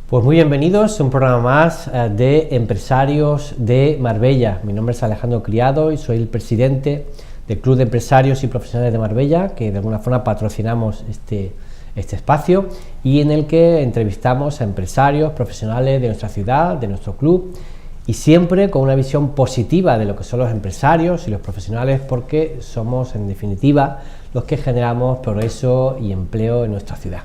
Pues muy bienvenidos a un programa más de Empresarios de Marbella. Mi nombre es Alejandro Criado y soy el presidente del Club de Empresarios y Profesionales de Marbella, que de alguna forma patrocinamos este espacio y en el que entrevistamos a empresarios, profesionales de nuestra ciudad, de nuestro club, y siempre con una visión positiva de lo que son los empresarios y los profesionales, porque somos en definitiva los que generamos progreso y empleo en nuestra ciudad.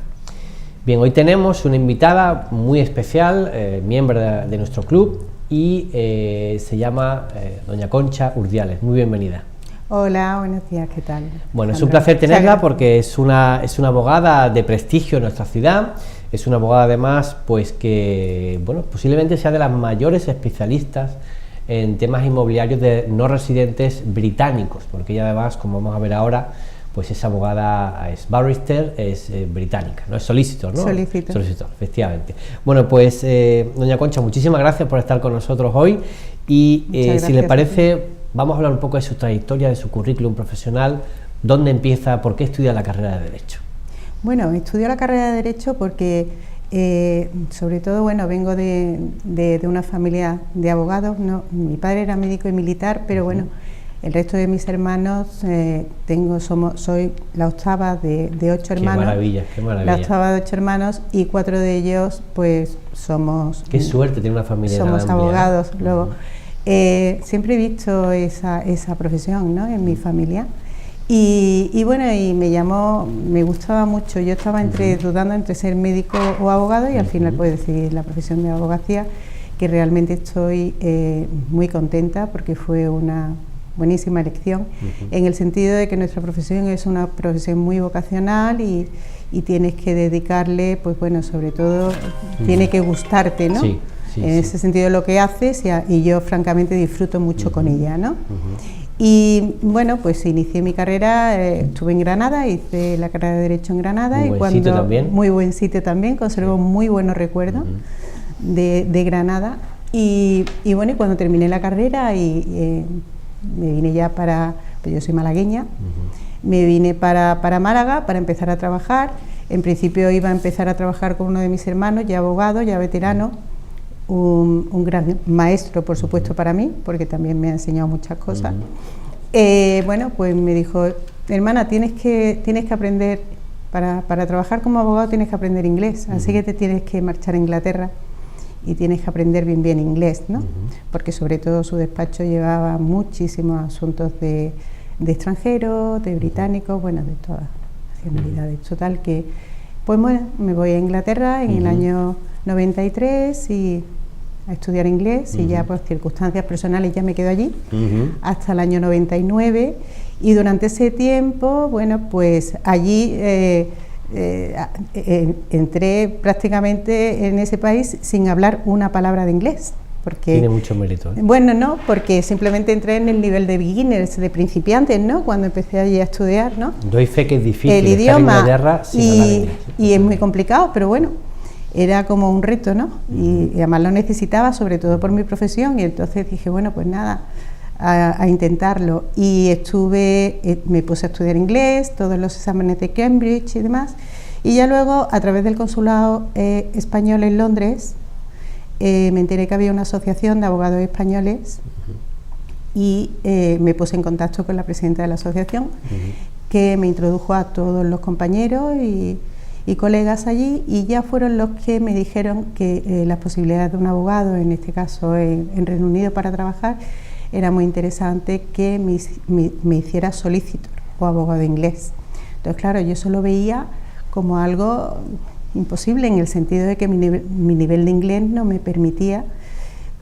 Bien, hoy tenemos una invitada muy especial, miembro de nuestro club, y se llama doña Concha Urdiales. Muy bienvenida. Hola, buenos días, ¿qué tal? Bueno, es un placer tenerla porque es una abogada de prestigio en nuestra ciudad. Es una abogada además pues que, bueno, posiblemente sea de las mayores especialistas en temas inmobiliarios de no residentes británicos, porque ella además, como vamos a ver ahora, pues es abogada, es barrister, es británica, no es solicitor, ¿no? Solicitor, efectivamente. Bueno, pues doña Concha, muchísimas gracias por estar con nosotros hoy y si le parece, vamos a hablar un poco de su trayectoria, de su currículum profesional, dónde empieza, por qué estudia la carrera de Derecho. Bueno, estudio la carrera de Derecho porque, sobre todo, bueno, vengo de una familia de abogados, ¿no? Mi padre era médico y militar, pero bueno, el resto de mis hermanos, soy la octava de 8 hermanos. Qué maravilla, qué maravilla. La octava de 8 hermanos y 4 de ellos, pues, somos... Qué suerte tiene una familia somos tan abogados. Luego, siempre he visto esa profesión, ¿no?, en mi familia. Y bueno, y me gustaba mucho. Yo estaba dudando entre ser médico o abogado y al final pues decidí la profesión de abogacía, que realmente estoy muy contenta porque fue una buenísima elección, en el sentido de que nuestra profesión es una profesión muy vocacional y tienes que dedicarle, pues bueno, sobre todo tiene que gustarte, ¿no? Sí, en ese sentido lo que haces y yo francamente disfruto mucho con ella, ¿no? Y bueno, pues inicié mi carrera, estuve en Granada, hice la carrera de Derecho en Granada. Muy buen sitio también. Muy buen sitio también, conservo muy buenos recuerdos de Granada. Y bueno, y cuando terminé la carrera me vine ya pues yo soy malagueña, me vine para Málaga para empezar a trabajar. En principio iba a empezar a trabajar con uno de mis hermanos, ya abogado, ya veterano, un gran maestro, por supuesto, para mí, porque también me ha enseñado muchas cosas. Bueno, pues me dijo, hermana, tienes que aprender, para trabajar como abogado tienes que aprender inglés, así que te tienes que marchar a Inglaterra y tienes que aprender bien inglés, ¿no? Porque sobre todo su despacho llevaba muchísimos asuntos de extranjeros, de británicos, bueno, de todas nacionalidades. Total que, pues bueno, me voy a Inglaterra en el año 93 y a estudiar inglés y ya por circunstancias personales ya me quedo allí hasta el año 99 y durante ese tiempo, bueno, pues allí entré prácticamente en ese país sin hablar una palabra de inglés. Porque, tiene mucho mérito, ¿eh? Bueno, no, porque simplemente entré en el nivel de beginners, de principiantes, ¿no? Cuando empecé allí a estudiar, ¿no? Doy fe que es difícil el idioma estar en Inglaterra sin hablar inglés. Y es muy complicado, pero bueno, era como un reto, ¿no? Y además lo necesitaba, sobre todo por mi profesión, y entonces dije, bueno, pues nada, a intentarlo. Y me puse a estudiar inglés, todos los exámenes de Cambridge y demás, y ya luego, a través del consulado español en Londres, me enteré que había una asociación de abogados españoles y me puse en contacto con la presidenta de la asociación, que me introdujo a todos los compañeros y colegas allí, y ya fueron los que me dijeron que las posibilidades de un abogado, en este caso en Reino Unido, para trabajar, era muy interesante que me hiciera solicitor o abogado de inglés. Entonces, claro, yo eso lo veía como algo imposible, en el sentido de que mi nivel de inglés no me permitía,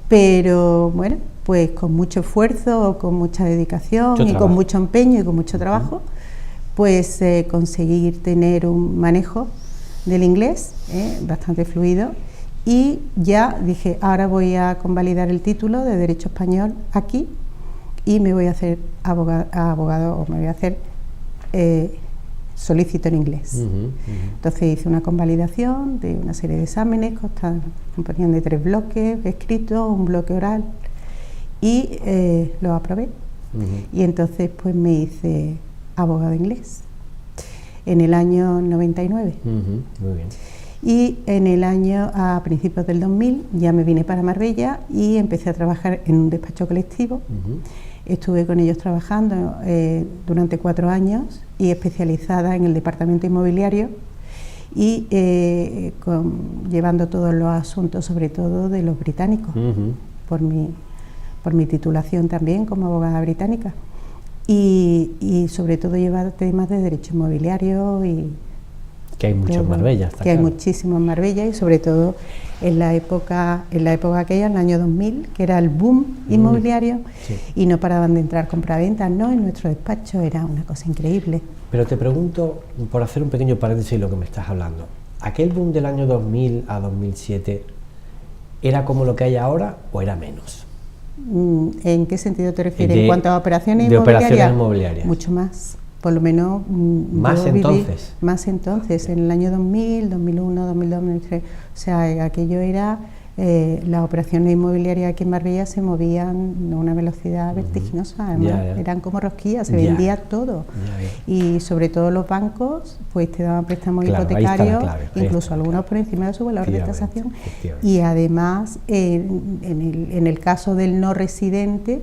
pero bueno, pues con mucho esfuerzo, con mucha dedicación y con mucho empeño y con mucho trabajo, pues conseguir tener un manejo del inglés bastante fluido, y ya dije, ahora voy a convalidar el título de Derecho Español aquí y me voy a hacer abogado, o me voy a hacer solícito en inglés. Entonces hice una convalidación de una serie de exámenes que componían de 3 bloques escritos, un bloque oral, y lo aprobé. Y entonces pues me hice abogado de inglés en el año 99. Muy bien. Y en el año, a principios del 2000, ya me vine para Marbella y empecé a trabajar en un despacho colectivo. Estuve con ellos trabajando durante 4 años y especializada en el departamento inmobiliario y llevando todos los asuntos, sobre todo de los británicos, por mi titulación también como abogada británica. Y sobre todo llevar temas de derecho inmobiliario y... Que hay muchos en Marbella. Que hay muchísimos en Marbella, y sobre todo en la época aquella, en el año 2000, que era el boom inmobiliario, y no paraban de entrar compraventas, ¿no? En nuestro despacho era una cosa increíble. Pero te pregunto, por hacer un pequeño paréntesis en lo que me estás hablando, ¿aquel boom del año 2000 a 2007 era como lo que hay ahora o era menos? ¿En qué sentido te refieres? ¿En cuanto a operaciones inmobiliarias? Mucho más. Por lo menos más entonces. Más entonces, en el año 2000, 2001, 2002, 2003, o sea, aquello era, las operaciones inmobiliarias aquí en Marbella se movían a una velocidad vertiginosa, además eran como rosquillas, se vendía todo, y sobre todo los bancos pues te daban préstamos hipotecarios, incluso algunos por encima de su valor de tasación, y además en el caso del no residente,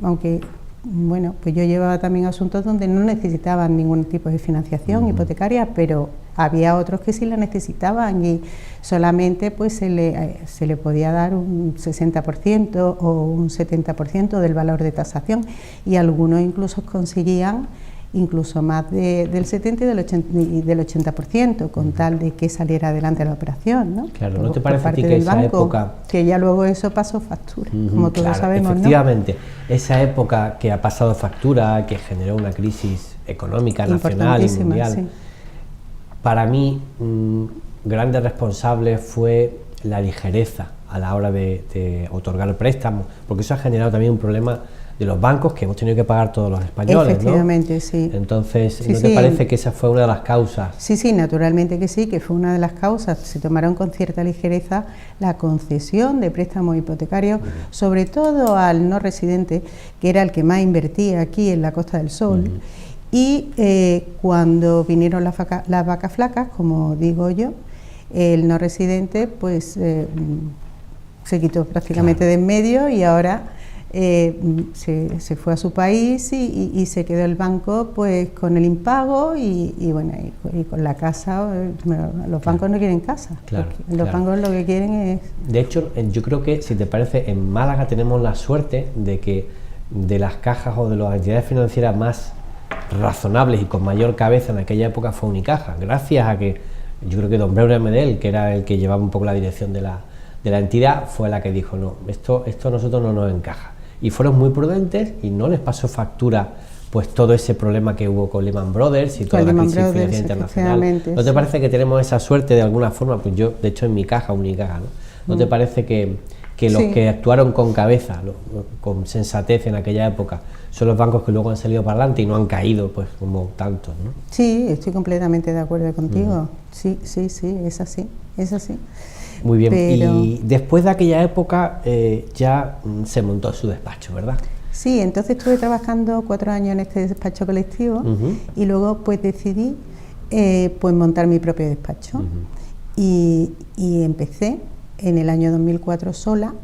aunque... Bueno, pues yo llevaba también asuntos donde no necesitaban ningún tipo de financiación hipotecaria, pero había otros que sí la necesitaban y solamente pues se le podía dar un 60% o un 70% del valor de tasación, y algunos incluso conseguían incluso más del 70 y del 80%, con tal de que saliera adelante la operación, ¿no? Claro, ¿no te parece a ti que esa época... Que ya luego eso pasó factura, como todos sabemos, efectivamente, ¿no? Esa época que ha pasado factura, que generó una crisis económica nacional y mundial, para mí, grande responsable fue la ligereza a la hora de otorgar el préstamo, porque eso ha generado también un problema de los bancos que hemos tenido que pagar todos los españoles, efectivamente, ¿no? Sí. Entonces, ¿no te parece que esa fue una de las causas? Sí, naturalmente que sí, que fue una de las causas. Se tomaron con cierta ligereza la concesión de préstamos hipotecarios, sobre todo al no residente, que era el que más invertía aquí en la Costa del Sol. Y cuando vinieron las vacas flacas, como digo yo, el no residente pues se quitó prácticamente de en medio, y ahora se fue a su país y se quedó el banco pues con el impago y con la casa. Los bancos no quieren casa, los bancos lo que quieren es... De hecho, yo creo que, si te parece, en Málaga tenemos la suerte de que de las cajas o de las entidades financieras más razonables y con mayor cabeza en aquella época fue Unicaja, gracias a que yo creo que don Braulio Medel, que era el que llevaba un poco la dirección de la entidad, fue la que dijo, no, esto a nosotros no nos encaja. Y fueron muy prudentes y no les pasó factura pues todo ese problema que hubo con Lehman Brothers y toda la crisis financiera internacional. ¿No te parece que tenemos esa suerte de alguna forma? Pues yo, de hecho, en mi caja, Unicaja, ¿no? ¿No te parece que los que actuaron con cabeza, con sensatez en aquella época, son los bancos que luego han salido para adelante y no han caído pues como tantos, ¿no? Sí, estoy completamente de acuerdo contigo. Sí, es así. Muy bien, y después de aquella época ya se montó su despacho, ¿verdad? Sí, entonces estuve trabajando 4 años en este despacho colectivo y luego pues decidí pues montar mi propio despacho y empecé en el año 2004 sola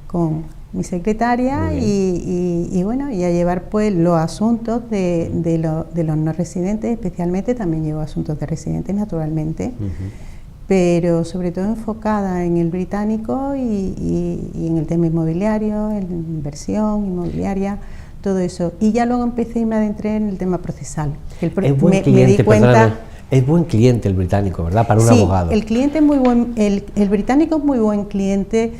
con mi secretaria y a llevar pues los asuntos de los no residentes, especialmente. También llevo asuntos de residentes, naturalmente, pero sobre todo enfocada en el británico y en el tema inmobiliario, en inversión inmobiliaria, todo eso. Y ya luego empecé y me adentré en el tema procesal. Me di cuenta... Es buen cliente el británico, ¿verdad? Para un abogado. El cliente es muy buen, el británico es muy buen cliente,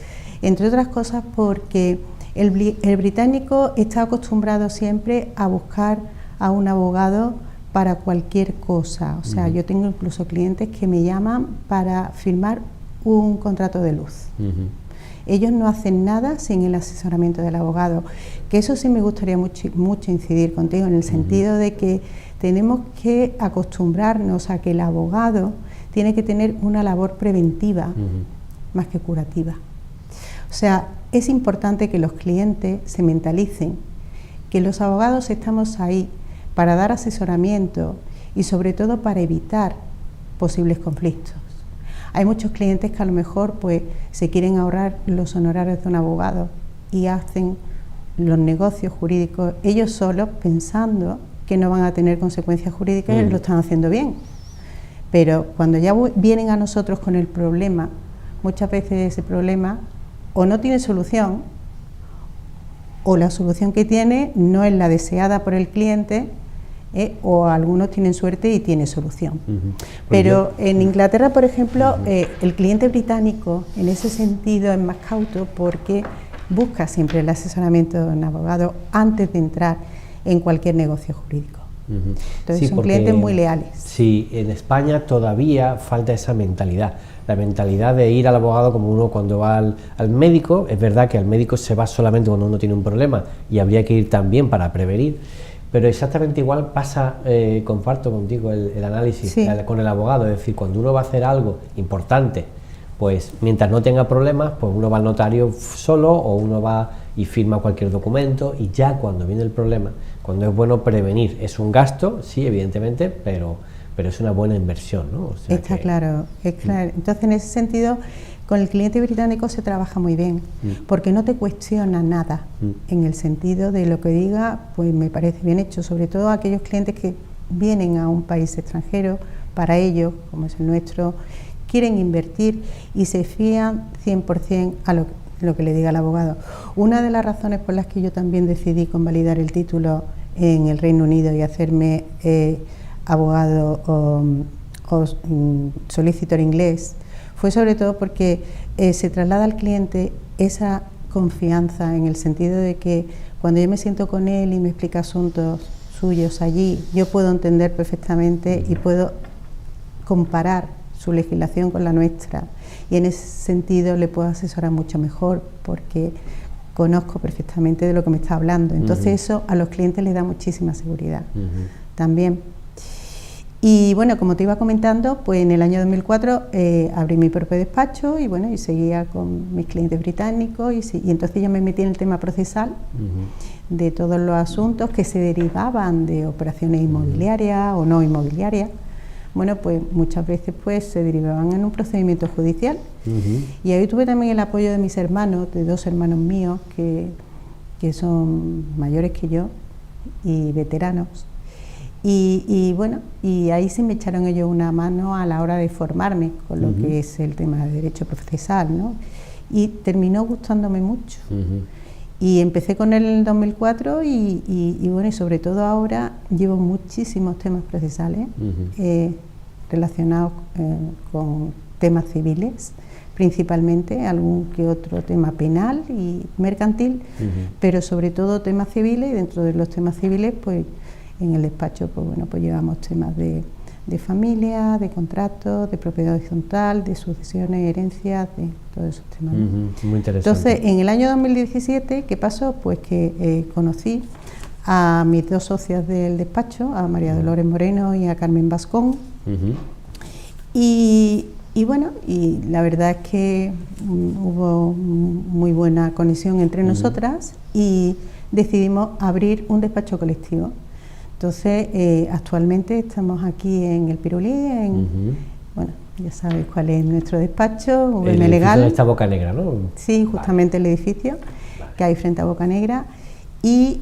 entre otras cosas porque el británico está acostumbrado siempre a buscar a un abogado para cualquier cosa. O sea, yo tengo incluso clientes que me llaman para firmar un contrato de luz. Ellos no hacen nada sin el asesoramiento del abogado, que eso sí me gustaría mucho incidir contigo, en el sentido de que tenemos que acostumbrarnos a que el abogado tiene que tener una labor preventiva más que curativa. O sea, es importante que los clientes se mentalicen que los abogados estamos ahí para dar asesoramiento y sobre todo para evitar posibles conflictos. Hay muchos clientes que a lo mejor pues se quieren ahorrar los honorarios de un abogado y hacen los negocios jurídicos ellos solos pensando que no van a tener consecuencias jurídicas y lo están haciendo bien. Pero cuando ya vienen a nosotros con el problema, muchas veces ese problema o no tiene solución o la solución que tiene no es la deseada por el cliente, o algunos tienen suerte y tiene solución. Pero en Inglaterra, por ejemplo, el cliente británico en ese sentido es más cauto porque busca siempre el asesoramiento de un abogado antes de entrar en cualquier negocio jurídico. Entonces sí, son clientes muy leales. Sí, en España todavía falta esa mentalidad, la mentalidad de ir al abogado como uno cuando va al médico. Es verdad que al médico se va solamente cuando uno tiene un problema y habría que ir también para prevenir, pero exactamente igual pasa, comparto contigo el análisis sí. Con el abogado, es decir, cuando uno va a hacer algo importante, pues mientras no tenga problemas, pues uno va al notario solo o uno va y firma cualquier documento, y ya cuando viene el problema, cuando es bueno prevenir, es un gasto, sí, evidentemente, pero es una buena inversión, ¿no? O sea Está claro, es claro. Entonces, en ese sentido, con el cliente británico se trabaja muy bien, porque no te cuestiona nada, en el sentido de lo que diga, pues me parece bien hecho, sobre todo aquellos clientes que vienen a un país extranjero, para ellos, como es el nuestro, quieren invertir y se fían 100% a lo que le diga el abogado. Una de las razones por las que yo también decidí convalidar el título en el Reino Unido y hacerme abogado o solicitor inglés fue sobre todo porque se traslada al cliente esa confianza, en el sentido de que cuando yo me siento con él y me explica asuntos suyos allí, yo puedo entender perfectamente y puedo comparar su legislación con la nuestra, y en ese sentido le puedo asesorar mucho mejor porque conozco perfectamente de lo que me está hablando. Entonces eso a los clientes les da muchísima seguridad también. Y bueno, como te iba comentando, pues en el año 2004 abrí mi propio despacho y bueno, y seguía con mis clientes británicos y entonces ya me metí en el tema procesal de todos los asuntos que se derivaban de operaciones inmobiliarias o no inmobiliarias. Bueno, pues muchas veces pues se derivaban en un procedimiento judicial. Y ahí tuve también el apoyo de mis hermanos, de dos hermanos míos que son mayores que yo y veteranos. Y bueno, y ahí sí me echaron ellos una mano a la hora de formarme con lo que es el tema de derecho procesal, ¿no? Y terminó gustándome mucho. Y empecé con él en el 2004 y bueno, y sobre todo ahora llevo muchísimos temas procesales relacionados con temas civiles, principalmente, algún que otro tema penal y mercantil, pero sobre todo temas civiles, y dentro de los temas civiles, pues en el despacho, pues bueno, pues llevamos temas de familia, de contratos, de propiedad horizontal, de sucesiones, herencias, de todos esos temas. Muy interesante. Entonces, en el año 2017, ¿qué pasó? Pues que conocí a mis dos socias del despacho, a María Dolores Moreno y a Carmen Bascón. Y bueno, y la verdad es que hubo muy buena conexión entre nosotras y decidimos abrir un despacho colectivo. Entonces, actualmente estamos aquí en el Pirulí, bueno, ya sabéis cuál es nuestro despacho, VM Legal. El esta Boca Negra, ¿no? Sí, justamente el edificio que hay frente a Boca Negra. Y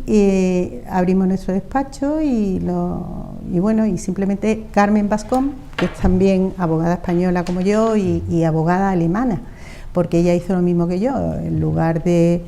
abrimos nuestro despacho y bueno, y simplemente Carmen Bascón, que es también abogada española como yo y abogada alemana, porque ella hizo lo mismo que yo, en lugar de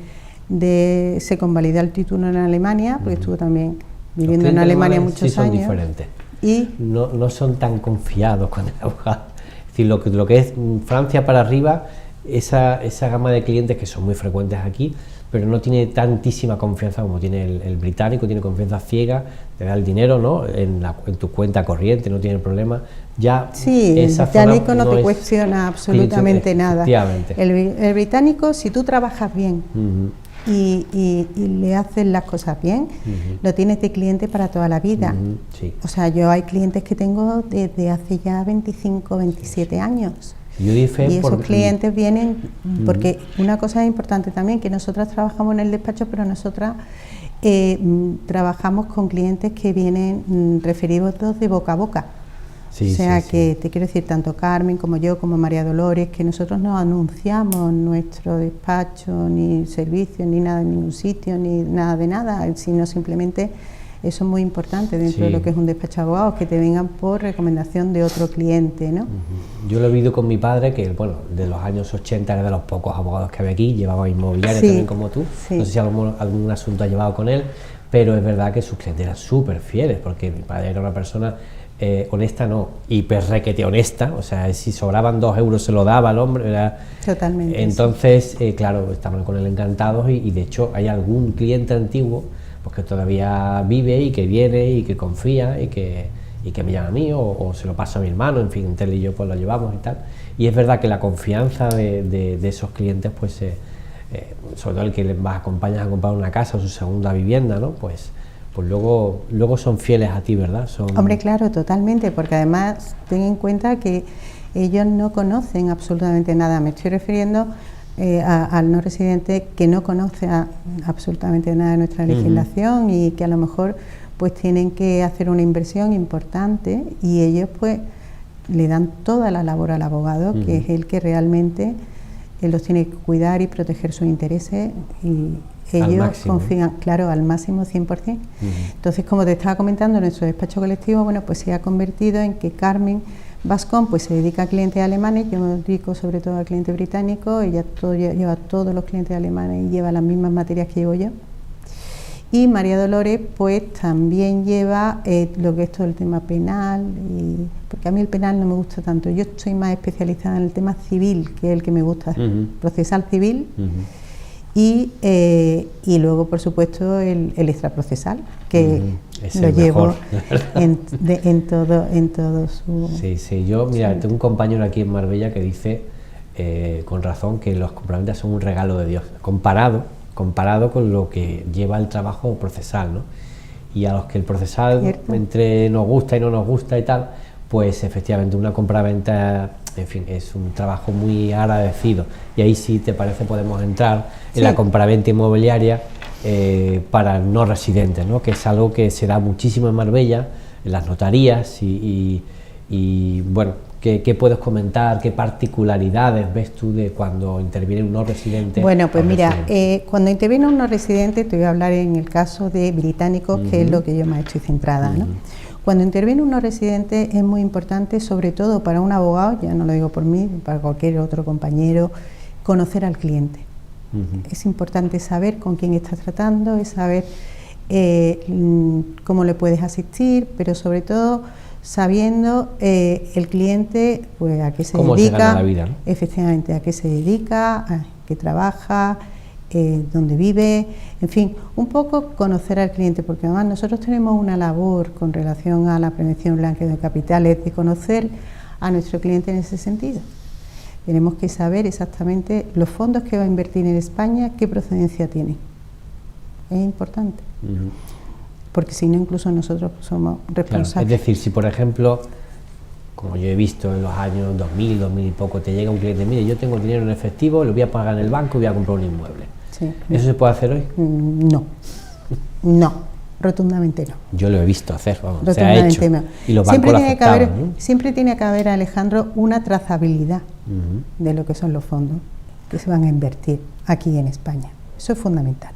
se convalidó el título en Alemania, porque estuvo también viviendo en Alemania muchos años. Diferentes. Y no son tan confiados con el abogado. Es decir, lo que es Francia para arriba, esa gama de clientes que son muy frecuentes aquí, pero no tiene tantísima confianza como tiene el británico, tiene confianza ciega, te da el dinero, ¿no?, en tu cuenta corriente, no tiene problema. Ya sí, el británico no te cuestiona absolutamente nada. El británico, si tú trabajas bien y le haces las cosas bien, lo tienes de cliente para toda la vida. Sí. O sea, yo hay clientes que tengo desde hace ya 25, 27 años. Y esos clientes vienen, porque una cosa importante también, que nosotras trabajamos en el despacho, pero nosotras trabajamos con clientes que vienen referidos de boca a boca. Sí, o sea, sí, que te quiero decir, tanto Carmen como yo, como María Dolores, que nosotros no anunciamos nuestro despacho, ni servicios, ni nada en ningún sitio, ni nada de nada, sino simplemente... Eso es muy importante dentro de lo que es un despacho de abogados, que te vengan por recomendación de otro cliente, ¿no? Yo lo he vivido con mi padre, que bueno, de los años 80 era de los pocos abogados que había aquí, llevaba inmobiliaria también como tú, no sé si algún asunto ha llevado con él, pero es verdad que sus clientes eran súper fieles, porque mi padre era una persona honesta, no, hiper requete honesta, o sea, si sobraban 2 euros se lo daba al hombre, era... Totalmente. Entonces, claro, estaban con él encantados y de hecho hay algún cliente antiguo pues que todavía vive y que viene y que confía y que me llama a mí o se lo pasa a mi hermano, en fin, Tel y yo pues lo llevamos y tal. Y es verdad que la confianza de esos clientes, pues sobre todo el que les acompañas a comprar una casa o su segunda vivienda, ¿no? Pues luego son fieles a ti, ¿verdad? Hombre, claro, totalmente, porque además ten en cuenta que ellos no conocen absolutamente nada. Me estoy refiriendo al no residente que no conoce absolutamente nada de nuestra legislación y que a lo mejor pues tienen que hacer una inversión importante y ellos pues le dan toda la labor al abogado, que es el que realmente los tiene que cuidar y proteger sus intereses, y ellos confían, claro, al máximo 100%. Entonces, como te estaba comentando, nuestro despacho colectivo, bueno, pues se ha convertido en que Carmen Bascón pues se dedica a clientes alemanes, yo me dedico sobre todo a clientes británicos, ella lleva todos los clientes alemanes y lleva las mismas materias que llevo yo. Y María Dolores pues también lleva lo que es todo el tema penal, porque a mí el penal no me gusta tanto, yo estoy más especializada en el tema civil, que es el que me gusta, procesal civil. Y luego, por supuesto, el extraprocesal, que lo llevo en todo su... Sí, yo, mira, tengo un compañero aquí en Marbella que dice, con razón, que los compraventas son un regalo de Dios, comparado con lo que lleva el trabajo procesal, ¿no? Y a los que el procesal, entre nos gusta y no nos gusta y tal, pues efectivamente una compraventa, en fin, es un trabajo muy agradecido. Y ahí, si te parece, podemos entrar en la compraventa inmobiliaria para no residentes, ¿no?, que es algo que se da muchísimo en Marbella, en las notarías y bueno, ¿qué puedes comentar? ¿Qué particularidades ves tú de cuando interviene un no residente? Bueno, pues mira, cuando interviene un no residente, te voy a hablar en el caso de británicos, que es lo que yo más estoy centrada, ¿no? Cuando interviene un no residente es muy importante, sobre todo para un abogado, ya no lo digo por mí, para cualquier otro compañero, conocer al cliente. Es importante saber con quién estás tratando, es saber cómo le puedes asistir, pero sobre todo sabiendo el cliente pues a qué se dedica, se gana la vida, ¿no? Efectivamente, a qué se dedica, a qué trabaja, dónde vive, en fin, un poco conocer al cliente, porque además nosotros tenemos una labor con relación a la prevención blanqueo de capitales, de conocer a nuestro cliente en ese sentido. Tenemos que saber exactamente los fondos que va a invertir en España, qué procedencia tiene. Es importante, porque si no, incluso nosotros somos responsables. Claro, es decir, si por ejemplo, como yo he visto en los años 2000 y poco, te llega un cliente, mire, yo tengo dinero en efectivo, lo voy a pagar en el banco y voy a comprar un inmueble. Sí. ¿Eso se puede hacer hoy? No, rotundamente no. Yo lo he visto hacer, vamos, se ha hecho. No. Y los bancos lo aceptaban, ¿no? Siempre tiene que haber, Alejandro, una trazabilidad de lo que son los fondos que se van a invertir aquí en España. Eso es fundamental,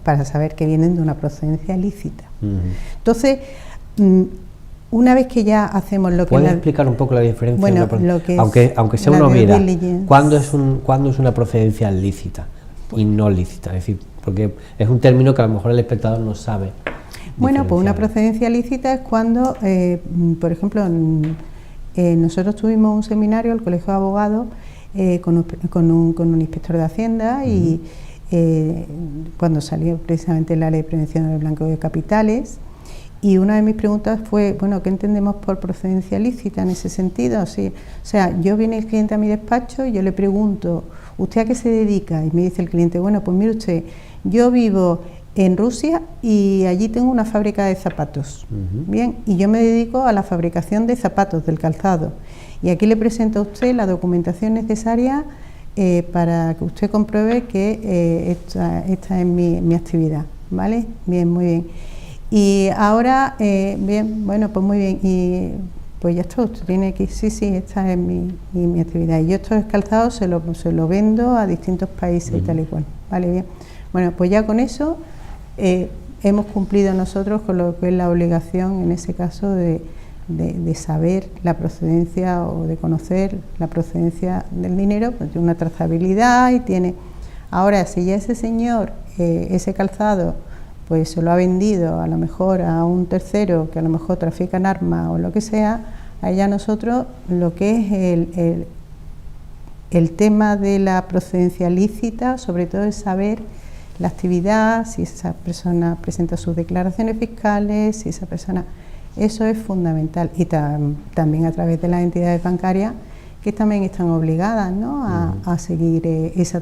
para saber que vienen de una procedencia lícita. Entonces, una vez que ya hacemos lo que... ¿Puedes explicar un poco la diferencia? Bueno, lo que aunque sea una obviedad, ¿cuándo es una procedencia lícita y no lícita? Es decir, porque es un término que a lo mejor el espectador no sabe. Bueno, pues una procedencia lícita es cuando, por ejemplo, nosotros tuvimos un seminario, el Colegio de Abogados, con un inspector de Hacienda y cuando salió precisamente la Ley de Prevención del Blanqueo de Capitales, y una de mis preguntas fue, bueno, ¿qué entendemos por procedencia lícita en ese sentido? Sí, o sea, yo viene el cliente a mi despacho y yo le pregunto, ¿usted a qué se dedica? Y me dice el cliente, bueno, pues mire usted, yo vivo en Rusia y allí tengo una fábrica de zapatos, bien, y yo me dedico a la fabricación de zapatos, del calzado, y aquí le presento a usted la documentación necesaria para que usted compruebe que esta es mi actividad, ¿vale? Bien, muy bien. Y ahora, bien, bueno, pues muy bien, y pues ya está, usted tiene que, sí, esta es mi actividad, y yo estos calzados se lo vendo a distintos países y tal y cual, ¿vale? Bien. Bueno, pues ya con eso hemos cumplido nosotros con lo que es la obligación, en ese caso, de saber la procedencia o de conocer la procedencia del dinero, pues tiene una trazabilidad y tiene... Ahora, si ya ese señor, ese calzado, pues se lo ha vendido a lo mejor a un tercero que a lo mejor trafica en armas o lo que sea, allá nosotros lo que es el tema de la procedencia lícita, sobre todo es saber la actividad, si esa persona presenta sus declaraciones fiscales, si esa persona... Eso es fundamental, y también a través de las entidades bancarias, que también están obligadas, ¿no?, a seguir esa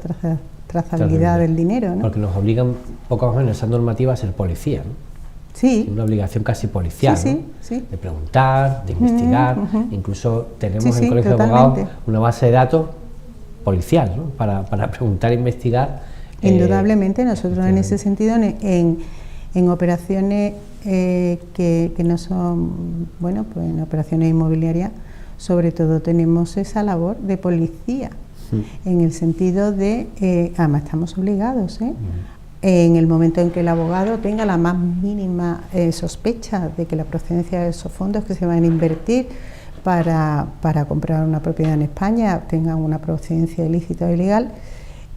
trazabilidad del dinero, ¿no? Porque nos obligan, poco más o menos, esa normativa a ser policía, ¿no? Sí. Una obligación casi policial, sí, ¿no? Sí. De preguntar, de investigar, incluso tenemos en el Colegio totalmente. de Abogados una base de datos policial, ¿no?, para preguntar e investigar. Indudablemente, nosotros en ese sentido, en operaciones que no son, bueno, pues en operaciones inmobiliarias, sobre todo tenemos esa labor de policía, en el sentido de, además estamos obligados, en el momento en que el abogado tenga la más mínima sospecha de que la procedencia de esos fondos que se van a invertir para comprar una propiedad en España tengan una procedencia ilícita o ilegal,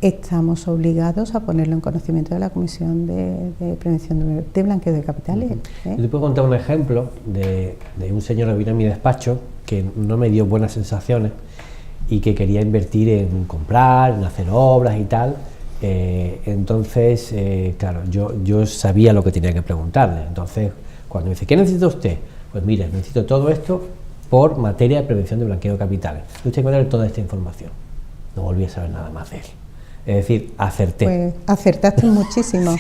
estamos obligados a ponerlo en conocimiento de la Comisión de Prevención de Blanqueo de Capitales. Yo te puedo contar un ejemplo de un señor que vino a mi despacho que no me dio buenas sensaciones y que quería invertir en comprar, en hacer obras y tal. Entonces, claro, yo sabía lo que tenía que preguntarle. Entonces, cuando me dice, ¿qué necesita usted? Pues mire, necesito todo esto por materia de prevención de blanqueo de capitales. Usted tiene que tener toda esta información. No volví a saber nada más de él. Es decir, acerté. Pues acertaste muchísimo,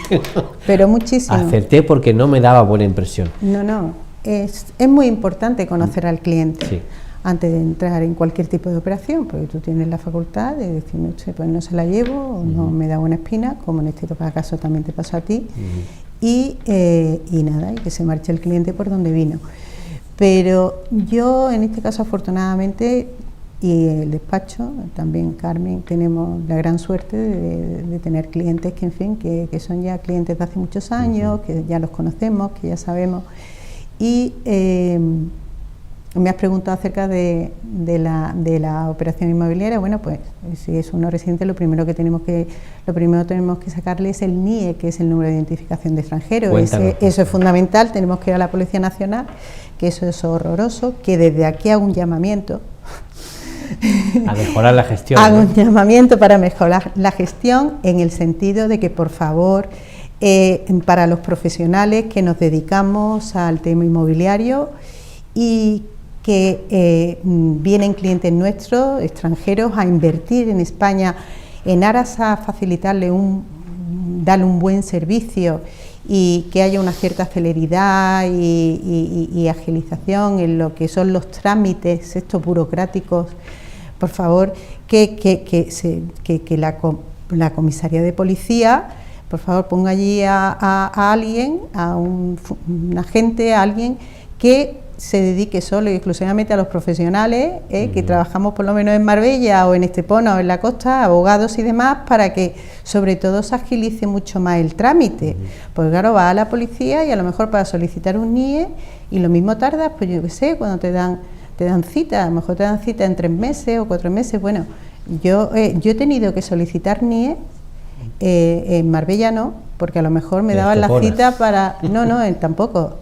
pero muchísimo. Acerté porque no me daba buena impresión. No, es muy importante conocer al cliente. Sí. Antes de entrar en cualquier tipo de operación, porque tú tienes la facultad de decirme, usted, pues no se la llevo, o no me da buena espina, como en este caso también te pasó a ti, y nada, y que se marche el cliente por donde vino. Pero yo, en este caso, afortunadamente, y el despacho, también Carmen, tenemos la gran suerte de tener clientes que, en fin, que son ya clientes de hace muchos años, que ya los conocemos, que ya sabemos, y... me has preguntado acerca de la operación inmobiliaria. Bueno, pues si es uno residente, lo primero tenemos que sacarle es el NIE, que es el número de identificación de extranjero. Eso es fundamental. Tenemos que ir a la Policía Nacional, que eso es horroroso, que desde aquí hago un llamamiento a mejorar la gestión. Hago un llamamiento para mejorar la gestión, en el sentido de que, por favor, para los profesionales que nos dedicamos al tema inmobiliario y que vienen clientes nuestros, extranjeros, a invertir en España en aras a facilitarle darle un buen servicio y que haya una cierta celeridad y agilización en lo que son los trámites estos burocráticos. Por favor, que la comisaría de policía, por favor, ponga allí a alguien, a un agente, a alguien que se dedique solo y exclusivamente a los profesionales, que trabajamos por lo menos en Marbella o en Estepona o en la costa, abogados y demás, para que sobre todo se agilice mucho más el trámite. Pues claro, vas a la policía y a lo mejor para solicitar un NIE, y lo mismo tardas, pues yo qué sé, cuando te dan cita, a lo mejor te dan cita en 3 meses o 4 meses. Bueno, yo he tenido que solicitar NIE, en Marbella no, porque a lo mejor me daban la cita para... No, tampoco.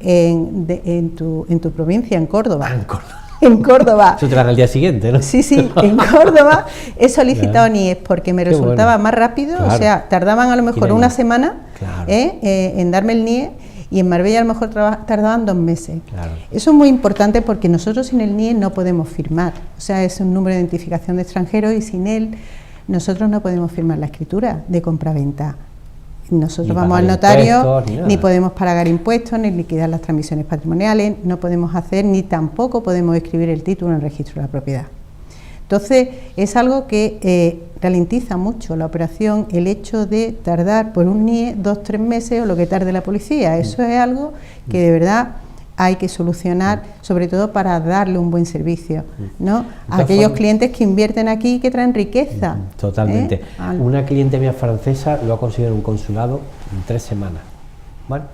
En tu provincia, en Córdoba. En Córdoba. en Córdoba. Eso te van al día siguiente, ¿no? Sí, en Córdoba he solicitado NIE porque me resultaba más rápido, o sea, tardaban a lo mejor una semana en darme el NIE, y en Marbella a lo mejor tardaban 2 meses. Claro. Eso es muy importante porque nosotros sin el NIE no podemos firmar, o sea, es un número de identificación de extranjeros y sin él nosotros no podemos firmar la escritura de compraventa. Nosotros vamos al notario, ni podemos pagar impuestos, ni liquidar las transmisiones patrimoniales, no podemos hacer, ni tampoco podemos escribir el título en el registro de la propiedad. Entonces, es algo que ralentiza mucho la operación, el hecho de tardar por un NIE 2-3 meses o lo que tarde la policía. Eso es algo que de verdad hay que solucionar, sobre todo para darle un buen servicio, ¿no? A aquellos clientes que invierten aquí y que traen riqueza. Totalmente. Una cliente mía francesa lo ha conseguido en un consulado en 3 semanas. ¿Vale?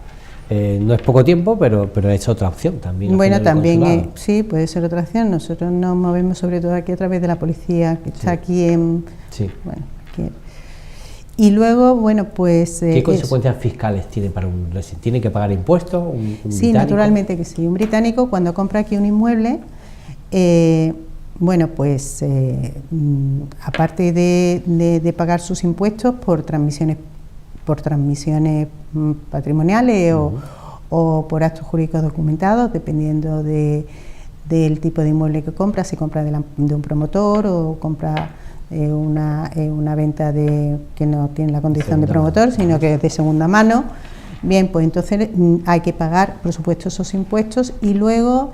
No es poco tiempo, pero es otra opción también. Bueno, también sí, puede ser otra opción. Nosotros nos movemos sobre todo aquí a través de la policía, que está aquí en... Sí. Bueno, aquí. Y luego, bueno, pues... ¿Qué consecuencias fiscales tiene para un residente? ¿Tiene que pagar impuestos? ¿Un sí, británico? Naturalmente que sí. Un británico, cuando compra aquí un inmueble, bueno, pues aparte de pagar sus impuestos por transmisiones patrimoniales o por actos jurídicos documentados, dependiendo del tipo de inmueble que compra, si compra de un promotor o compra una venta que no tiene la condición de promotor, sino que es de segunda mano. Bien, pues entonces hay que pagar, por supuesto, esos impuestos, y luego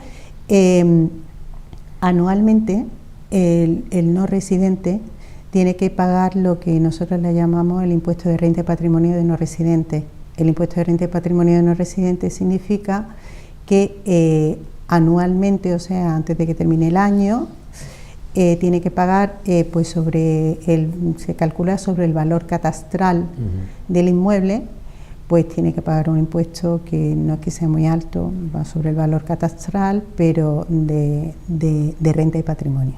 anualmente el no residente tiene que pagar lo que nosotros le llamamos el impuesto de renta y patrimonio de no residente. El impuesto de renta y patrimonio de no residente significa que anualmente, o sea, antes de que termine el año, tiene que pagar, pues se calcula sobre el valor catastral del inmueble, pues tiene que pagar un impuesto que no es que sea muy alto, va sobre el valor catastral, pero de renta y patrimonio,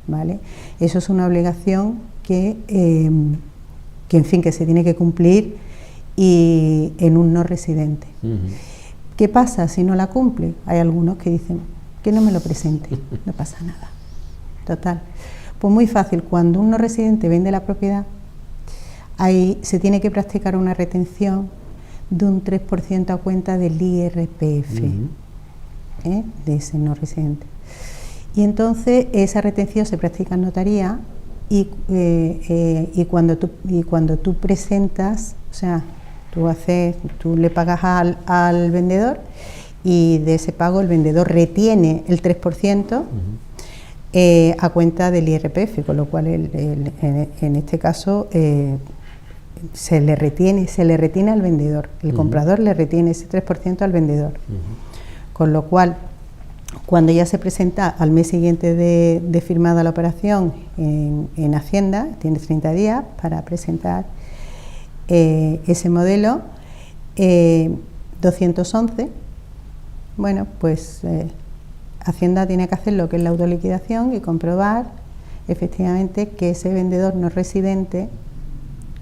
¿vale? Eso es una obligación que en fin, que se tiene que cumplir y en un no residente. ¿Qué pasa si no la cumple? Hay algunos que dicen que no me lo presente, no pasa nada. Total. Pues muy fácil, cuando un no residente vende la propiedad, ahí se tiene que practicar una retención de un 3% a cuenta del IRPF de ese no residente. Y entonces esa retención se practica en notaría y cuando tú presentas, o sea, tú le pagas al vendedor y de ese pago el vendedor retiene el 3%. A cuenta del IRPF, con lo cual en este caso se le retiene al vendedor, el comprador le retiene ese 3% al vendedor, con lo cual cuando ya se presenta al mes siguiente de firmada la operación en Hacienda, tiene 30 días para presentar ese modelo 211, bueno, pues Hacienda tiene que hacer lo que es la autoliquidación y comprobar efectivamente que ese vendedor no residente,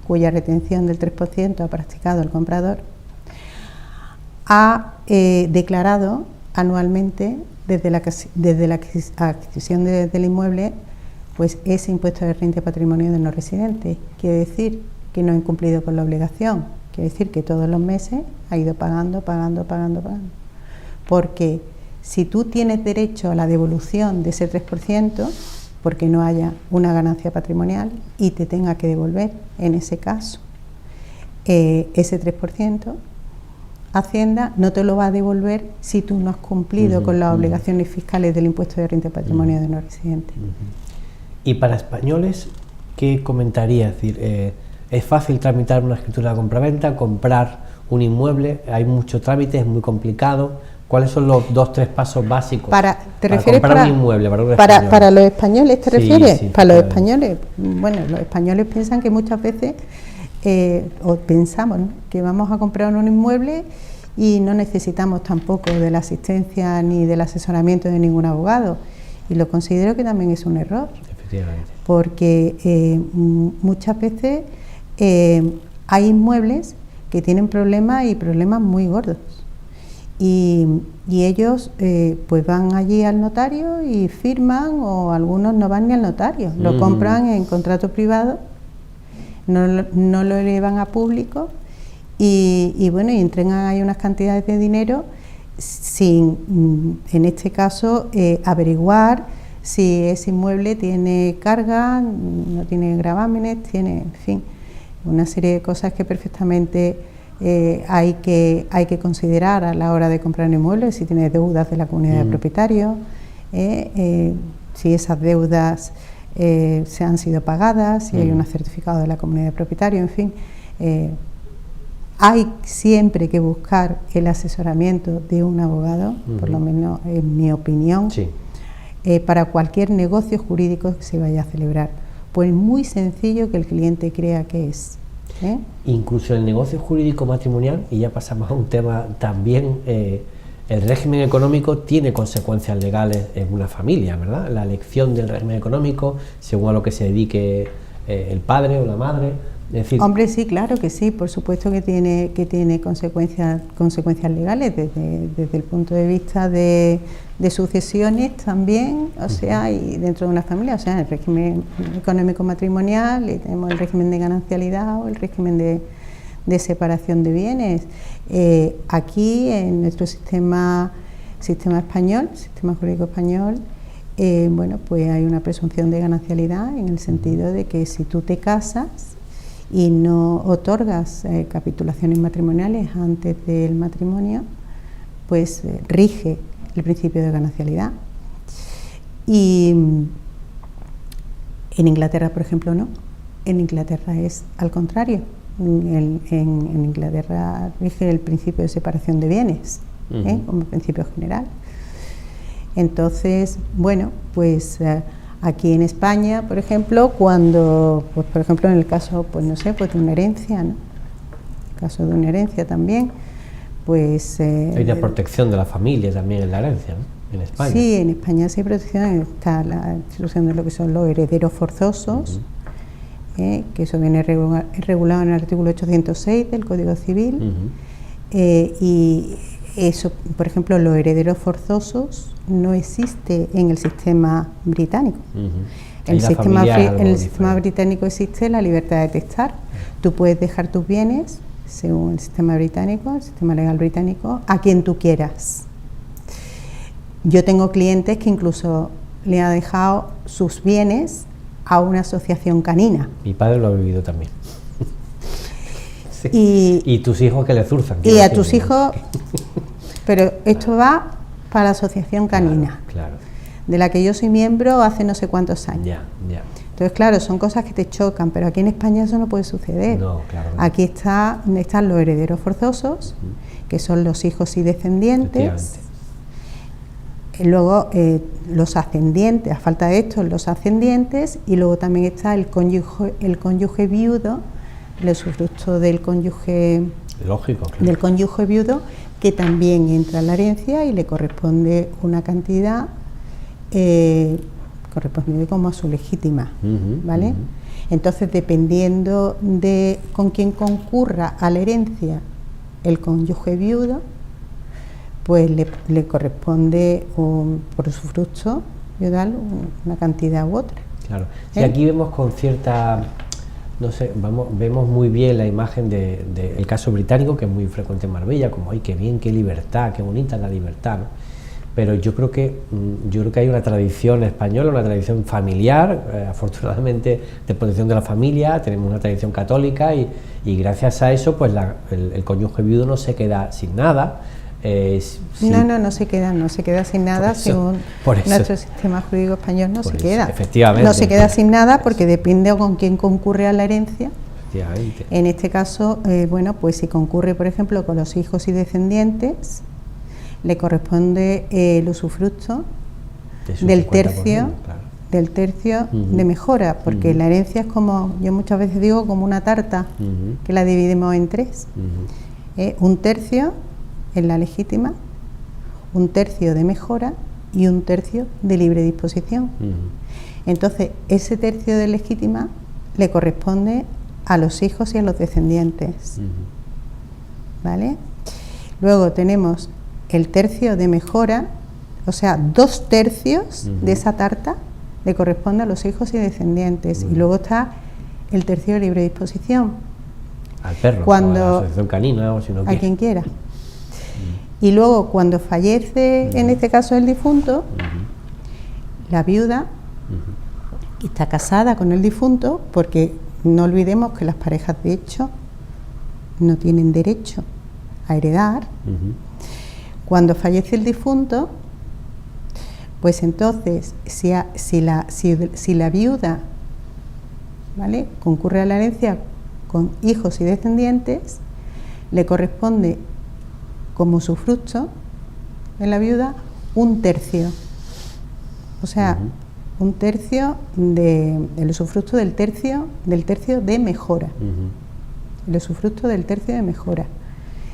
cuya retención del 3% ha practicado el comprador, ha declarado anualmente desde la adquisición del inmueble, pues ese impuesto de renta y patrimonio del no residente. Quiere decir que no ha incumplido con la obligación, quiere decir que todos los meses ha ido pagando. Porque si tú tienes derecho a la devolución de ese 3%, porque no haya una ganancia patrimonial y te tenga que devolver, en ese caso, ese 3%, Hacienda no te lo va a devolver si tú no has cumplido con las obligaciones fiscales del impuesto de renta y patrimonio de no residente. Y para españoles, ¿qué comentaría? Es decir, ¿es fácil tramitar una escritura de compraventa, comprar un inmueble? ¿Hay mucho trámite? ¿Es muy complicado? ¿Cuáles son los 2-3 pasos básicos para comprar un inmueble? Para los españoles, ¿te refieres? Sí, para los españoles, bueno, los españoles piensan que muchas veces, o pensamos, ¿no?, que vamos a comprar un inmueble y no necesitamos tampoco de la asistencia ni del asesoramiento de ningún abogado. Y lo considero que también es un error. Efectivamente. Porque muchas veces hay inmuebles que tienen problemas y problemas muy gordos. y ellos pues van allí al notario y firman, o algunos no van ni al notario, lo compran en contrato privado, no lo elevan a público y bueno, y entregan ahí unas cantidades de dinero sin, en este caso, averiguar si ese inmueble tiene carga, no tiene gravámenes, tiene, en fin, una serie de cosas que perfectamente hay que considerar a la hora de comprar un inmueble, si tiene deudas de la comunidad de propietarios, si esas deudas se han sido pagadas, si hay un certificado de la comunidad de propietarios, en fin. Hay siempre que buscar el asesoramiento de un abogado, por lo menos en mi opinión, para cualquier negocio jurídico que se vaya a celebrar. Pues muy sencillo que el cliente crea que es. Incluso el negocio jurídico matrimonial, y ya pasamos a un tema también, el régimen económico tiene consecuencias legales en una familia, ¿verdad? La elección del régimen económico, según a lo que se dedique el padre o la madre. Es decir, hombre, sí, claro que sí, por supuesto que tiene consecuencias legales desde el punto de vista de sucesiones también, o sea, y dentro de una familia, o sea, el régimen económico matrimonial, y tenemos el régimen de ganancialidad o el régimen de separación de bienes. Aquí en nuestro sistema español, sistema jurídico español, bueno, pues hay una presunción de ganancialidad en el sentido de que si tú te casas y no otorgas capitulaciones matrimoniales antes del matrimonio, pues rige el principio de ganancialidad. Y en Inglaterra, por ejemplo, no. En Inglaterra es al contrario. En Inglaterra rige el principio de separación de bienes, como principio general. Entonces, bueno, pues aquí en España, por ejemplo, cuando, pues por ejemplo en el caso, pues no sé, pues de una herencia, ¿no? El caso de una herencia también, pues... hay una protección de la familia también en la herencia, ¿no? En España. Sí, en España sí hay protección, está la institución de lo que son los herederos forzosos, que eso viene regulado en el artículo 806 del Código Civil, y eso, por ejemplo, los herederos forzosos no existe en el sistema británico. En el sistema británico existe la libertad de testar. Tú puedes dejar tus bienes, según el sistema británico, el sistema legal británico, a quien tú quieras. Yo tengo clientes que incluso le han dejado sus bienes a una asociación canina. Mi padre lo ha vivido también. Sí. Y tus hijos que le zurzan. Y a tus hijos, pero esto va para la asociación canina, claro. De la que yo soy miembro hace no sé cuántos años. Ya. Entonces, claro, son cosas que te chocan, pero aquí en España eso no puede suceder. No, claro. Aquí están los herederos forzosos, que son los hijos y descendientes. Luego los ascendientes, a falta de esto, los ascendientes, y luego también está el cónyuge viudo, el usufructo del cónyuge. Lógico, claro. Del cónyuge viudo, que también entra en la herencia y le corresponde una cantidad correspondiente como a su legítima, ¿vale? Entonces, dependiendo de con quién concurra a la herencia el cónyuge viudo, pues le corresponde por usufructo viudal una cantidad u otra. Claro. Y aquí vemos con cierta, no sé, vemos muy bien la imagen del caso británico, que es muy frecuente en Marbella, como, ay, qué bien, qué libertad, qué bonita la libertad, ¿no? Pero yo creo que hay una tradición española, una tradición familiar, afortunadamente, de protección de la familia, tenemos una tradición católica y gracias a eso, pues el cónyuge viudo no se queda sin nada. Sí. No se queda sin nada, según nuestro sistema jurídico español no se queda. Efectivamente. No se queda sin nada porque depende con quién concurre a la herencia. Efectivamente. En este caso, bueno, pues si concurre, por ejemplo, con los hijos y descendientes, le corresponde el usufructo del tercio, de mejora, porque la herencia es como, yo muchas veces digo, como una tarta, que la dividimos en tres. Un tercio en la legítima, un tercio de mejora y un tercio de libre disposición. Entonces, ese tercio de legítima le corresponde a los hijos y a los descendientes. ¿Vale? Luego tenemos el tercio de mejora, o sea, 2/3 de esa tarta le corresponde a los hijos y descendientes. Y luego está el tercio de libre disposición. Al perro, cuando, o a la asociación canina, o si no a quien quiera. Y luego, cuando fallece, en este caso el difunto, la viuda está casada con el difunto, porque no olvidemos que las parejas de hecho no tienen derecho a heredar. Cuando fallece el difunto, pues entonces, si la viuda, ¿vale?, concurre a la herencia con hijos y descendientes, le corresponde como usufructo de la viuda 1/3. O sea, 1/3 del usufructo del tercio de mejora. El usufructo del tercio de mejora.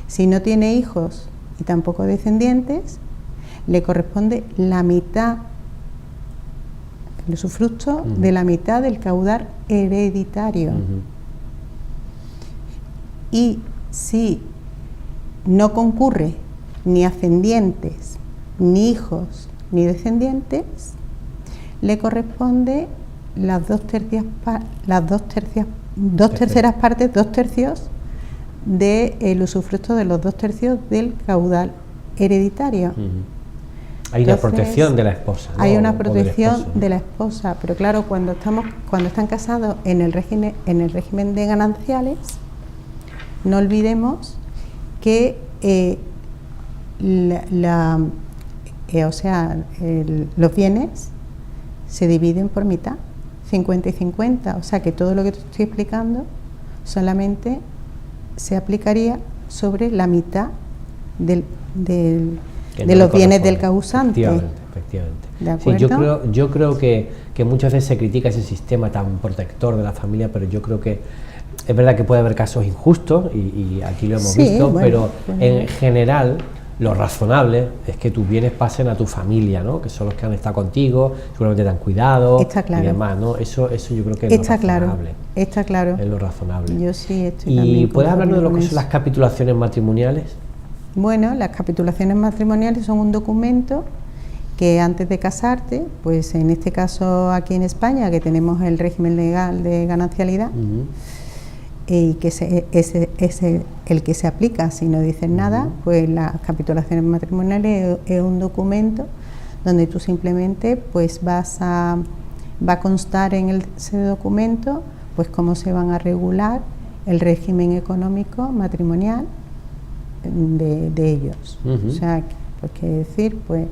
Si no tiene hijos y tampoco descendientes, le corresponde la mitad, el usufructo de la mitad del caudal hereditario. Y si no concurre ni ascendientes, ni hijos, ni descendientes, le corresponde las 2/3 partes, 2/3 del usufructo de los 2/3 del caudal hereditario. Hay una protección de la esposa, ¿no? Hay una protección de la esposa, pero claro, cuando están casados en el régimen de gananciales, no olvidemos que los bienes se dividen por mitad, 50 y 50, o sea que todo lo que te estoy explicando solamente se aplicaría sobre la mitad de los bienes del causante. Efectivamente. ¿De acuerdo? Sí, yo creo que muchas veces se critica ese sistema tan protector de la familia, pero yo creo que es verdad que puede haber casos injustos y aquí lo hemos visto, pero en general lo razonable es que tus bienes pasen a tu familia, ¿no? Que son los que han estado contigo, seguramente te han cuidado y demás, ¿no? Eso yo creo que es lo razonable. Está claro. Es lo razonable. Yo sí estoy ¿Y también puedes hablarnos de lo que eso. son las capitulaciones matrimoniales? Bueno, las capitulaciones matrimoniales son un documento que antes de casarte, pues en este caso aquí en España, que tenemos el régimen legal de ganancialidad, y que es el que se aplica si no dices nada, pues las capitulaciones matrimoniales es un documento donde tú simplemente pues va a constar en ese documento pues cómo se van a regular el régimen económico matrimonial de ellos. O sea, pues quiere decir, pues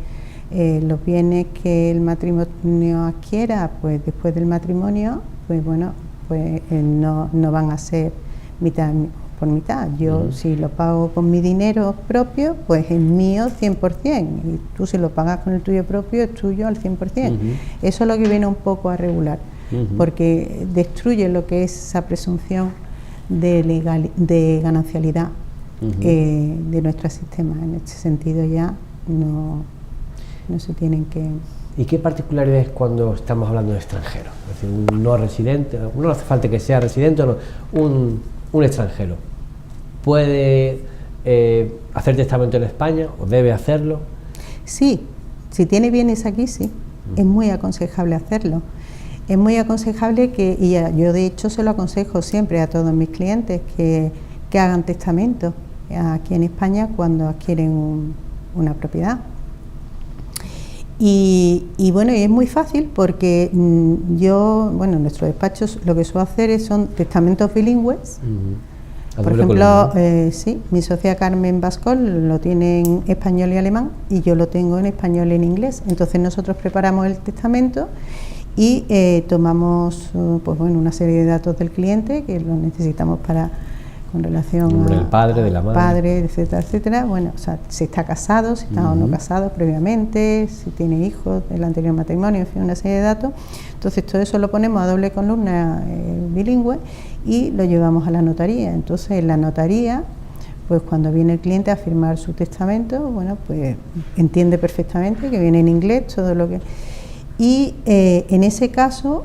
los bienes que el matrimonio adquiera pues después del matrimonio, pues bueno, pues no van a ser mitad por mitad. Yo si lo pago con mi dinero propio, pues es mío 100%, y tú si lo pagas con el tuyo propio, es tuyo al 100%. Eso es lo que viene un poco a regular, porque destruye lo que es esa presunción de ganancialidad de nuestro sistema. En este sentido ya no se tienen que... ¿Y qué particularidades cuando estamos hablando de extranjeros? Es decir, un no residente, no hace falta que sea residente, no, un extranjero. ¿Puede hacer testamento en España o debe hacerlo? Sí, si tiene bienes aquí, sí. Es muy aconsejable hacerlo. Es muy aconsejable yo de hecho se lo aconsejo siempre a todos mis clientes que hagan testamento aquí en España cuando adquieren una propiedad. Y bueno, y es muy fácil porque en nuestro despacho lo que suelo hacer son testamentos bilingües. Por ejemplo, sí, mi socia Carmen Bascol lo tiene en español y alemán y yo lo tengo en español y en inglés. Entonces nosotros preparamos el testamento y tomamos pues bueno, una serie de datos del cliente que lo necesitamos con relación al padre, de la madre, padre, etcétera, etcétera. Bueno, o sea, si está casado, si está o no casado previamente, si tiene hijos del anterior matrimonio, en fin, una serie de datos. Entonces todo eso lo ponemos a doble columna bilingüe y lo llevamos a la notaría. Entonces en la notaría, pues cuando viene el cliente a firmar su testamento, bueno, pues entiende perfectamente que viene en inglés todo lo que... Y en ese caso,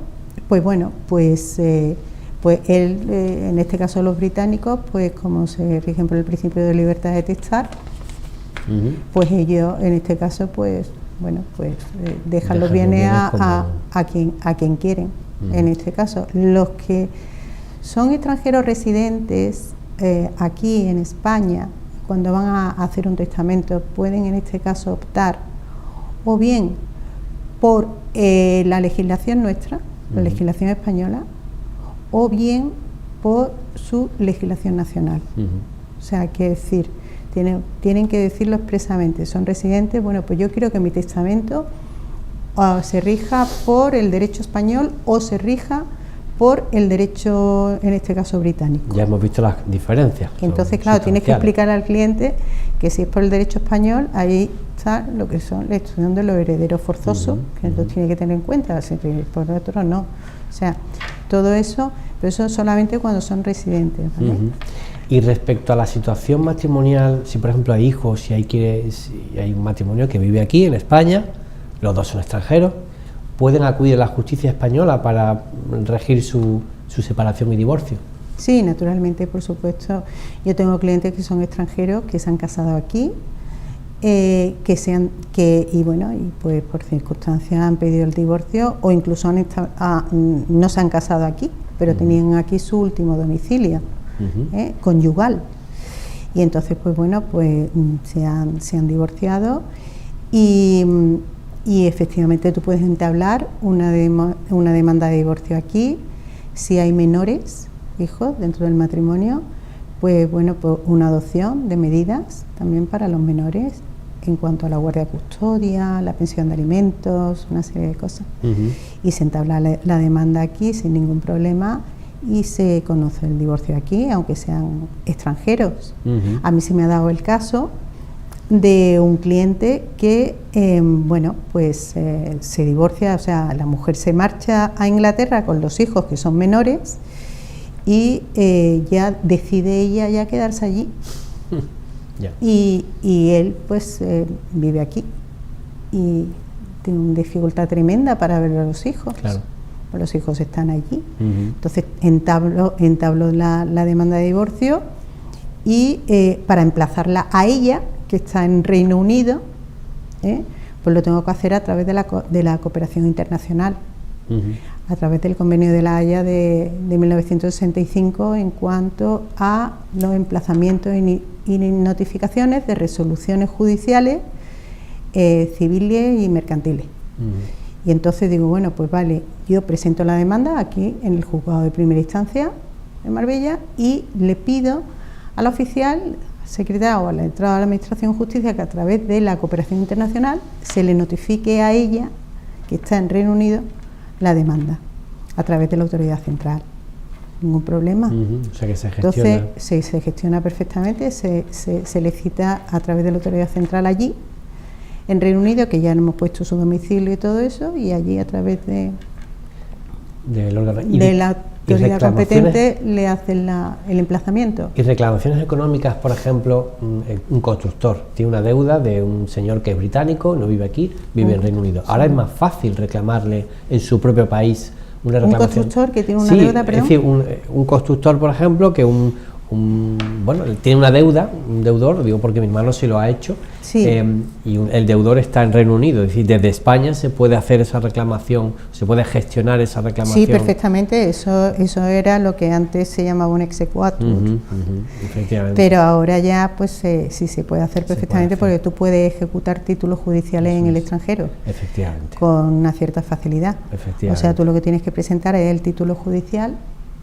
pues bueno, pues él, en este caso los británicos, pues como se rige por el principio de libertad de testar, pues ellos, en este caso, pues bueno, pues dejan los bienes a quien quieren. En este caso, los que son extranjeros residentes aquí en España, cuando van a hacer un testamento, pueden en este caso optar o bien por la legislación nuestra, la legislación española, o bien por su legislación nacional. O sea, que decir, tienen que decirlo expresamente, son residentes, bueno, pues yo quiero que mi testamento se rija por el derecho español o se rija por el derecho, en este caso, británico. Ya hemos visto las diferencias. Entonces, claro, tienes que explicar al cliente que si es por el derecho español, ahí está lo que son la exclusión de los herederos forzosos, que lo tiene que tener en cuenta, si por otro no. O sea, todo eso, pero eso solamente cuando son residentes, ¿vale? Y respecto a la situación matrimonial, si por ejemplo hay hijos, si hay un matrimonio que vive aquí en España, los dos son extranjeros, ¿pueden acudir a la justicia española para regir su separación y divorcio? Sí, naturalmente, por supuesto. Yo tengo clientes que son extranjeros, que se han casado aquí, y pues por circunstancias han pedido el divorcio o incluso no se han casado aquí, pero tenían aquí su último domicilio conyugal. Y entonces, pues bueno, pues se han divorciado y efectivamente tú puedes entablar una demanda de divorcio aquí. Si hay menores hijos dentro del matrimonio, pues bueno, pues una adopción de medidas también para los menores en cuanto a la guardia custodia, la pensión de alimentos, una serie de cosas. Y se entabla la demanda aquí sin ningún problema y se conoce el divorcio aquí, aunque sean extranjeros. A mí se me ha dado el caso de un cliente que, se divorcia, o sea, la mujer se marcha a Inglaterra con los hijos que son menores y ya decide ella ya quedarse allí. Y él pues vive aquí y tiene una dificultad tremenda para ver a los hijos. Claro. Los hijos están allí. Entonces entablo la demanda de divorcio y para emplazarla a ella, que está en Reino Unido, pues lo tengo que hacer a través de la cooperación internacional, a través del Convenio de La Haya de 1965 en cuanto a los emplazamientos y notificaciones de resoluciones judiciales, civiles y mercantiles. Y entonces digo, bueno, pues vale, yo presento la demanda aquí en el juzgado de primera instancia de Marbella y le pido al oficial, secretario o al letrado de la Administración de Justicia que a través de la cooperación internacional se le notifique a ella, que está en Reino Unido, la demanda a través de la autoridad central. Ningún problema. O sea que se gestiona. Entonces se gestiona perfectamente, se le cita a través de la autoridad central allí, en Reino Unido, que ya hemos puesto su domicilio y todo eso, y allí a través de la autoridad competente le hacen el emplazamiento. Y reclamaciones económicas, por ejemplo, un constructor tiene una deuda de un señor que es británico, no vive aquí, vive en Reino Unido. Ahora es más fácil reclamarle en su propio país una reclamación. Un constructor que tiene una deuda, perdón. Es decir, un constructor, por ejemplo, que tiene una deuda, un deudor, digo porque mi hermano sí lo ha hecho, y el deudor está en Reino Unido, es decir, desde España se puede hacer esa reclamación, se puede gestionar esa reclamación. Sí, perfectamente, eso era lo que antes se llamaba un exequatur, efectivamente. Pero ahora ya pues sí se puede hacer perfectamente porque tú puedes ejecutar títulos judiciales en el extranjero, efectivamente, con una cierta facilidad. O sea, tú lo que tienes que presentar es el título judicial,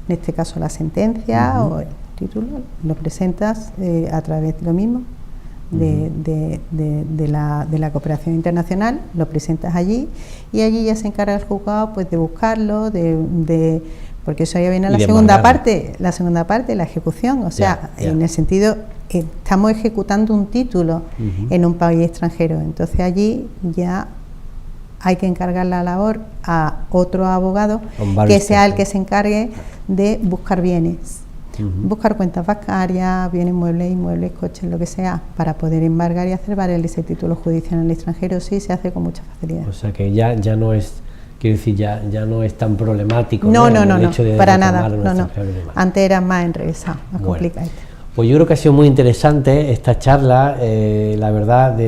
en este caso la sentencia o el título, lo presentas a través de lo mismo de la cooperación internacional, lo presentas allí y allí ya se encarga el juzgado pues de buscarlo, porque eso ya viene a la segunda parte, la ejecución, o sea, en el sentido estamos ejecutando un título en un país extranjero, entonces allí ya hay que encargar la labor a otro abogado que sea el que se encargue de buscar bienes. Buscar cuentas bancarias, bienes muebles, inmuebles, coches, lo que sea, para poder embargar y hacer valer ese título judicial en el extranjero, sí, se hace con mucha facilidad. O sea que ya no es, quiero decir, ya no es tan problemático. No, el hecho de para nada, reclamar un extranjero y demás. Antes era más enrevesado, más complicado. Pues yo creo que ha sido muy interesante esta charla, la verdad,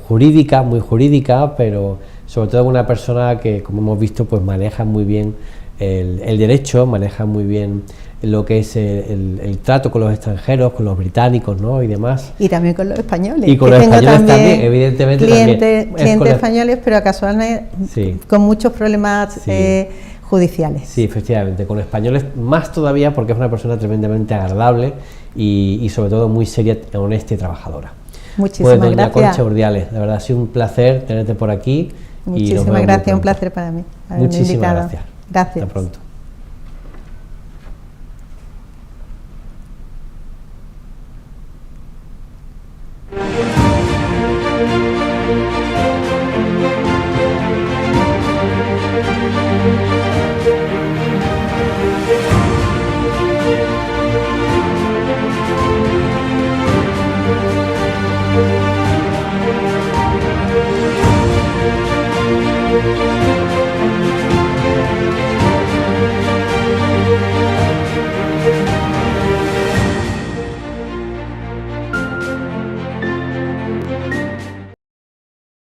jurídica, muy jurídica, pero sobre todo una persona que, como hemos visto, pues maneja muy bien el derecho, maneja muy bien lo que es el trato con los extranjeros, con los británicos, ¿no? Y demás. Y también con los españoles. Y con los españoles también, evidentemente. Clientes españoles, pero casualmente sí, con muchos problemas sí, judiciales. Sí, efectivamente, con españoles más todavía, porque es una persona tremendamente agradable y sobre todo muy seria, honesta y trabajadora. Muchísimas pues, doña gracias. Concha Urdiales, la verdad ha sido un placer tenerte por aquí. Muchísimas gracias, un placer para mí. Muchísimas gracias. Gracias. Hasta pronto.